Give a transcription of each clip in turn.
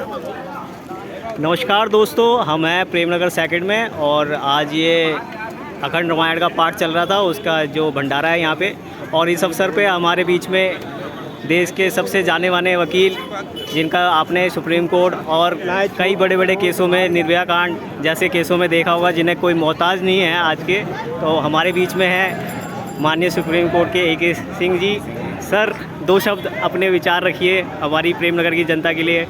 नमस्कार दोस्तों, हम हैं प्रेमनगर सेकंड में और आज ये अखंड रामायण का पाठ चल रहा था, उसका जो भंडारा है यहाँ पे। और इस अवसर पे हमारे बीच में देश के सबसे जाने माने वकील, जिनका आपने सुप्रीम कोर्ट और कई बड़े बड़े केसों में, निर्भया कांड जैसे केसों में देखा होगा, जिन्हें कोई मोहताज नहीं है आज के, तो हमारे बीच में है माननीय सुप्रीम कोर्ट के ए.के. सिंह जी। सर, दो शब्द अपने विचार रखिए हमारी प्रेमनगर की जनता के लिए।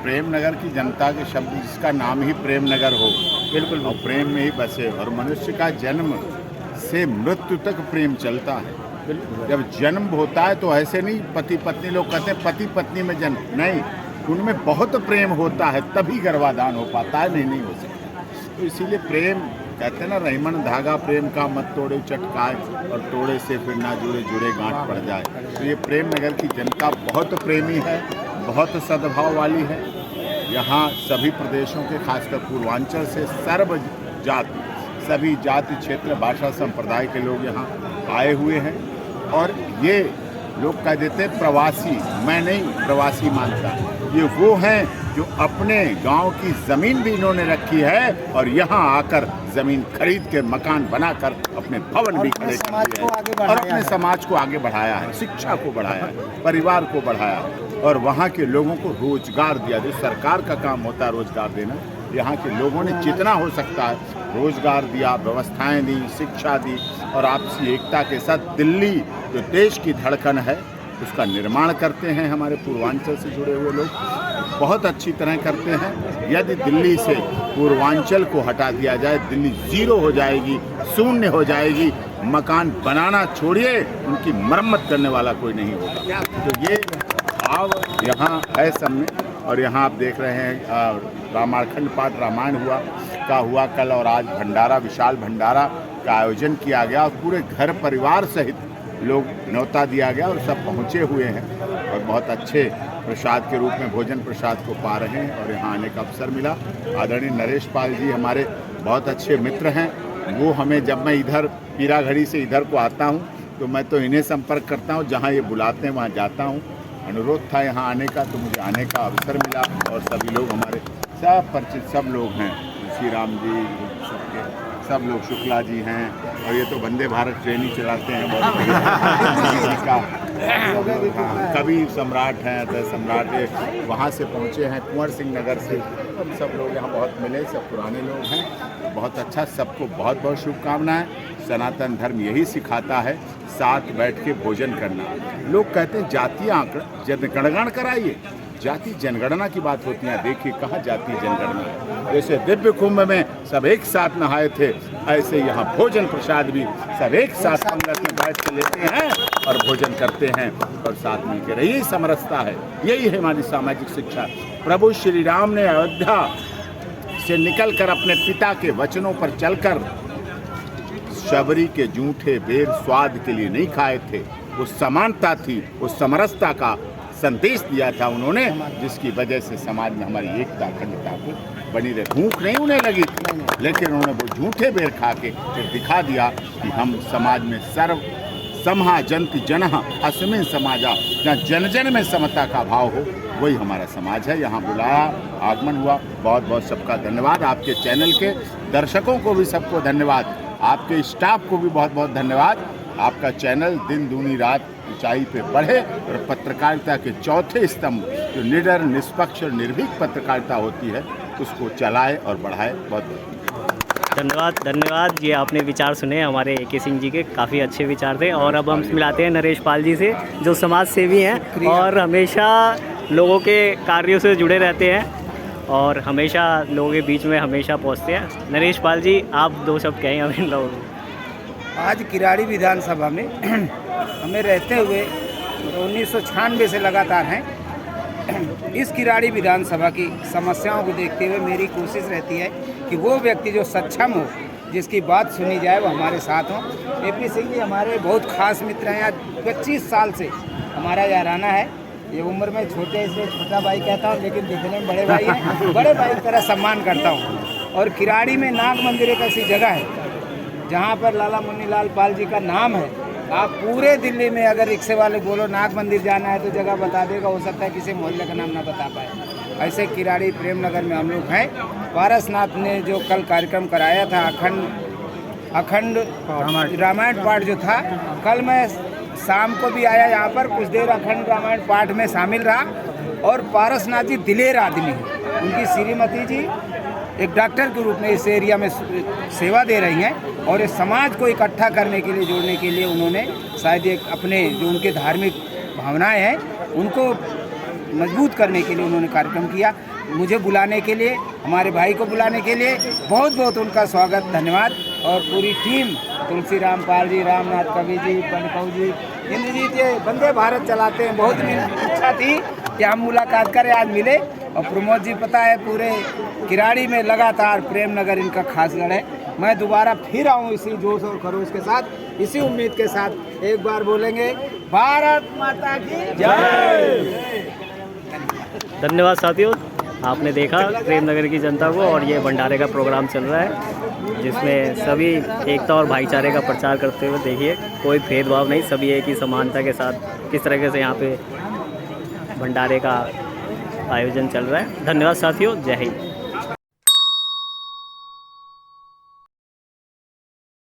प्रेमनगर की जनता के शब्द, जिसका नाम ही प्रेमनगर हो, बिल्कुल, और प्रेम में ही बसे, और मनुष्य का जन्म से मृत्यु तक प्रेम चलता है। जब जन्म होता है तो ऐसे नहीं पति पत्नी, लोग कहते हैं पति पत्नी में जन्म, नहीं, उनमें बहुत प्रेम होता है तभी गर्भाधान हो पाता है, नहीं हो सकता। तो इसीलिए प्रेम कहते हैं ना, रहीमन धागा प्रेम का मत तोड़े चटकाए, और तोड़े से फिर ना जुड़े जुड़े गांठ पड़ जाए। तो ये प्रेमनगर की जनता बहुत प्रेमी है, बहुत सद्भाव वाली है। यहाँ सभी प्रदेशों के, खासकर पूर्वांचल से सर्व जाति, सभी जाति क्षेत्र भाषा संप्रदाय के लोग यहाँ आए हुए हैं। और ये लोग कह देते हैं प्रवासी, मैं नहीं प्रवासी मानता, ये वो हैं जो अपने गांव की ज़मीन भी इन्होंने रखी है और यहाँ आकर ज़मीन खरीद के मकान बनाकर अपने भवन भी खड़े कर दिए हैं, और अपने समाज को आगे बढ़ाया है, शिक्षा को बढ़ाया है, परिवार को बढ़ाया है, और वहाँ के लोगों को रोजगार दिया। जो सरकार का काम होता है रोजगार देना, यहाँ के लोगों ने जितना हो सकता है रोजगार दिया, व्यवस्थाएं दी, शिक्षा दी, और आपसी एकता के साथ दिल्ली जो देश की धड़कन है उसका निर्माण करते हैं। हमारे पूर्वांचल से जुड़े हुए लोग बहुत अच्छी तरह करते हैं। यदि दिल्ली से पूर्वांचल को हटा दिया जाए, दिल्ली जीरो हो जाएगी, शून्य हो जाएगी। मकान बनाना छोड़िए, उनकी मरम्मत करने वाला कोई नहीं होगा। तो ये भाव यहाँ है सब में। और यहाँ आप देख रहे हैं रामाखंड पाठ रामायण हुआ कल, और आज भंडारा, विशाल भंडारा का आयोजन किया गया, और पूरे घर परिवार सहित लोग न्योता दिया गया और सब पहुँचे हुए हैं, और बहुत अच्छे प्रसाद के रूप में भोजन प्रसाद को पा रहे हैं, और यहाँ आने का अवसर मिला। आदरणीय नरेश पाल जी हमारे बहुत अच्छे मित्र हैं, वो हमें, जब मैं इधर पीराघड़ी से इधर को आता हूँ तो मैं तो इन्हें संपर्क करता हूँ, जहाँ ये बुलाते हैं वहाँ जाता हूँ। अनुरोध था यहाँ आने का, तो मुझे आने का अवसर मिला, और सभी लोग हमारे सब परिचित सब लोग हैं, श्री राम जी सबके सब लोग, शुक्ला जी हैं, और ये तो वंदे भारत ट्रेन ही चलाते हैं बहुत का, कबीर सम्राट हैं, अदय सम्राट वहाँ से पहुँचे हैं, कुंवर सिंह नगर से। हम सब लोग यहाँ बहुत मिले, सब पुराने लोग हैं, बहुत अच्छा, सबको बहुत बहुत शुभकामनाएं। सनातन धर्म यही सिखाता है, साथ बैठ के भोजन करना। लोग कहते हैं जातीय जनगणना कराइए, जाति जनगणना की बात होती है, देखिए कहाँ जाति जनगणना। जैसे दिव्य कुंभ में सब एक साथ नहाए थे, ऐसे यहाँ भोजन प्रसाद भी सब एक साथ पंगत में बैठ के लेते हैं और भोजन करते हैं, और साथ मिलकर। यही समरसता है, यही है हमारी सामाजिक शिक्षा। प्रभु श्री राम ने अयोध्या से निकलकर अपने पिता के वचनों पर चलकर शबरी के जूठे बेर स्वाद के लिए नहीं खाए थे। वो समानता थी, वो समरसता का संदेश दिया था उन्होंने, जिसकी वजह से समाज में हमारी एकता अखंडता को बनी रहे। भूख नहीं उन्हें लगी थी, लेकिन उन्होंने वो झूठे बेर खा के फिर दिखा दिया कि हम समाज में सर्व समहा जंति जनः अस्मिन् समाजा, जहाँ जन जन में समता का भाव हो, वही हमारा समाज है। यहाँ बुलाया, आगमन हुआ, बहुत बहुत सबका धन्यवाद। आपके चैनल के दर्शकों को भी सबको धन्यवाद, आपके स्टाफ को भी बहुत बहुत धन्यवाद। आपका चैनल दिन दूनी रात ऊंचाई पे बढ़े, और पत्रकारिता के चौथे स्तंभ जो निडर, निष्पक्ष और निर्भीक पत्रकारिता होती है, उसको चलाए और बढ़ाए। बहुत बहुत धन्यवाद। ये आपने विचार सुने हमारे ए.के. सिंह जी के, काफ़ी अच्छे विचार थे। और अब हम मिलाते हैं नरेश पाल जी से, जो समाज सेवी हैं और हमेशा लोगों के कार्यों से जुड़े रहते हैं, और हमेशा लोगों के बीच में हमेशा पहुंचते हैं। नरेश पाल जी, आप दो शब्द कहें हम इन लोगों को। आज किराड़ी विधानसभा में हमें रहते हुए 1996 से लगातार हैं। इस किराड़ी विधानसभा की समस्याओं को देखते हुए मेरी कोशिश रहती है कि वो व्यक्ति जो सक्षम हो, जिसकी बात सुनी जाए, वो हमारे साथ हों। ए.पी. सिंह जी हमारे बहुत खास मित्र हैं। आज 25 साल से हमारा याराना है। ये उम्र में छोटे, इसलिए छोटा भाई कहता हूँ, लेकिन दिखने में बड़े भाई हैं। बड़े भाई की तरह सम्मान करता हूँ। और किराड़ी में नाग मंदिर एक ऐसी जगह है जहाँ पर लाला मुन्नीलाल पाल जी का नाम है। आप पूरे दिल्ली में अगर रिक्शे वाले बोलो नाग मंदिर जाना है तो जगह बता देगा, हो सकता है किसी मोहल्ले का नाम ना बता पाए। ऐसे किराड़ी प्रेमनगर में हम लोग हैं। पारसनाथ ने जो कल कार्यक्रम कराया था अखंड रामायण पाठ जो था, कल मैं शाम को भी आया यहाँ पर, कुछ देर अखंड रामायण पाठ में शामिल रहा। और पारसनाथ जी दिलेर आदमी हैं। उनकी श्रीमती जी एक डॉक्टर के रूप में इस एरिया में सेवा दे रही हैं और इस समाज को इकट्ठा करने के लिए, जोड़ने के लिए उन्होंने शायद एक अपने जो उनके धार्मिक भावनाएं हैं उनको मजबूत करने के लिए उन्होंने कार्यक्रम किया। मुझे बुलाने के लिए, हमारे भाई को बुलाने के लिए बहुत बहुत उनका स्वागत, धन्यवाद। और पूरी टीम, तुलसी राम पाल जी, रामनाथ कवि जी, बनकाऊ जी, इंद्रजीत ये वंदे भारत चलाते हैं। बहुत इच्छा थी कि हम मुलाकात करें, आज मिले। और प्रमोद जी पता है पूरे किराड़ी में लगातार प्रेमनगर इनका खासगढ़ है। मैं दोबारा फिर आऊँ इसी जोश और खरोश के साथ, इसी उम्मीद के साथ। एक बार बोलेंगे भारत माता की जय। धन्यवाद साथियों, आपने देखा प्रेमनगर की जनता को, और ये भंडारे का प्रोग्राम चल रहा है जिसमें सभी एकता और भाईचारे का प्रचार करते हुए देखिए, कोई भेदभाव नहीं, सभी एक ही समानता के साथ किस तरीके से यहाँ पे भंडारे का आयोजन चल रहा है। धन्यवाद साथियों, जय हिंद।